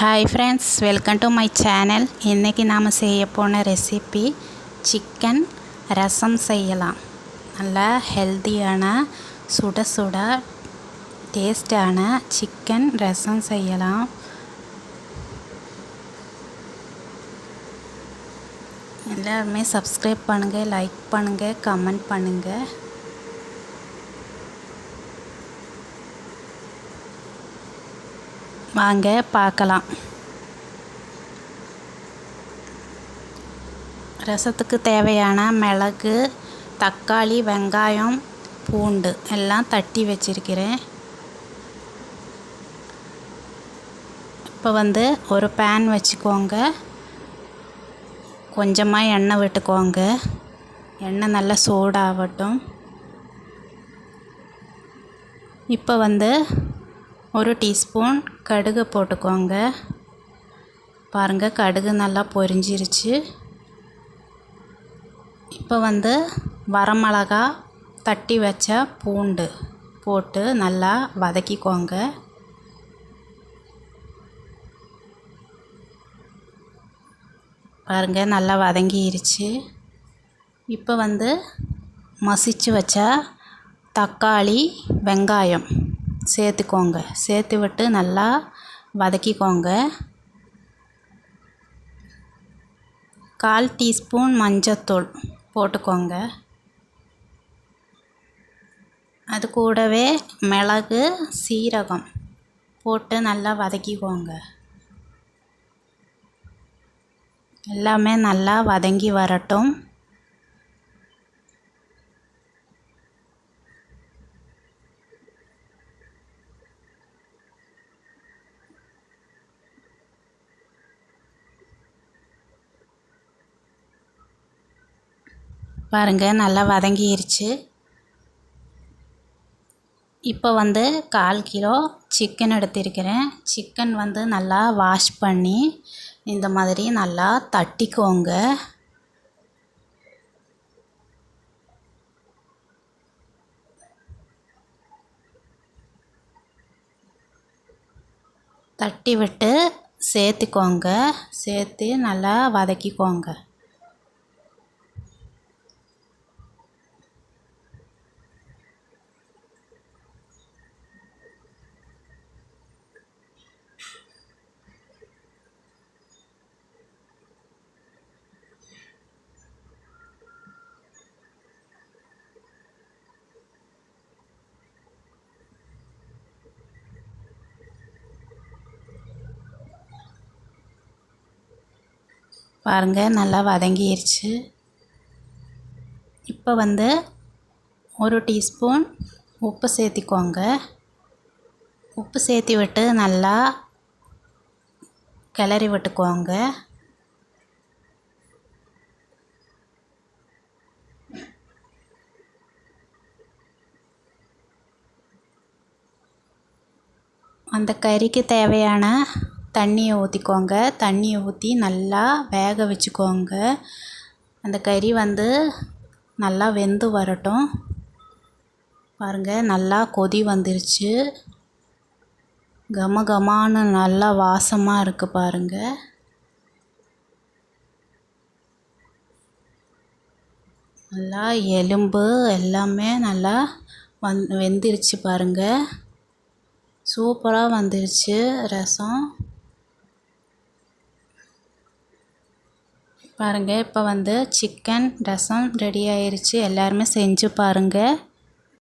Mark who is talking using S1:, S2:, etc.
S1: Hi friends, welcome to my channel. இன்றைக்கி நாம் செய்ய போன ரெசிபி சிக்கன் ரசம் செய்யலாம். நல்லா ஹெல்த்தியான சுட சுட டேஸ்டான சிக்கன் ரசம் செய்யலாம். எல்லாருமே சப்ஸ்கிரைப் பண்ணுங்கள், லைக் பண்ணுங்கள், கமெண்ட் பண்ணுங்கள். வாங்க பார்க்கலாம். ரசத்துக்கு தேவையான மிளகு, தக்காளி, வெங்காயம், பூண்டு எல்லாம் தட்டி வச்சிருக்கிறேன். இப்போ ஒரு பேன் வச்சுக்கோங்க. கொஞ்சமாக எண்ணெய் விட்டுக்கோங்க. எண்ணெய் நல்லா சூடாகட்டும். இப்போ ஒரு டீஸ்பூன் கடுகு போட்டுக்கோங்க. பாருங்கள், கடுகு நல்லா பொரிஞ்சிருச்சு. இப்போ வரமிளகா, தட்டி வச்ச பூண்டு போட்டு நல்லா வதக்கிக்கோங்க. பாருங்கள், நல்லா வதங்கிருச்சு. இப்போ மசிச்சு வச்ச தக்காளி, வெங்காயம் சேர்த்துக்கோங்க. சேர்த்து விட்டு நல்லா வதக்கிக்கோங்க. 1/4 டீஸ்பூன் மஞ்சத்தூள் போட்டுக்கோங்க. அது கூடவே மிளகு, சீரகம் போட்டு நல்லா வதக்கிக்கோங்க. எல்லாமே நல்லா வதங்கி வரட்டும். பாருங்கள், நல்லா வதங்கிருச்சு. இப்போ 1/4 கிலோ சிக்கன் எடுத்திருக்கிறேன். சிக்கன் நல்லா வாஷ் பண்ணி இந்த மாதிரி நல்லா தட்டிக்கோங்க. தட்டி விட்டு சேர்த்துக்கோங்க. சேர்த்து நல்லா வதக்கிக்கோங்க. பாருங்கள், நல்லா வதங்கிருச்சு. இப்போ ஒரு டீஸ்பூன் உப்பு சேர்த்திக்கோங்க. உப்பு சேர்த்தி விட்டு நல்லா கிளறி விட்டுக்கோங்க. அந்த கறிக்கு தேவையான தண்ணியை ஊற்றிக்கோங்க. தண்ணியை ஊற்றி நல்லா வேக வச்சுக்கோங்க. அந்த கறி நல்லா வெந்து வரட்டும். பாருங்கள், நல்லா கொதி வந்துருச்சு. கமகமான்னு நல்லா வாசமாக இருக்குது. பாருங்கள், நல்லா எலும்பு எல்லாமே நல்லா வெந்துருச்சு. பாருங்கள், சூப்பராக வந்துருச்சு ரசம். பாருங்கள், இப்போ சிக்கன் ரசம் ரெடி ஆயிருச்சு. எல்லாருமே செஞ்சு பாருங்கள்.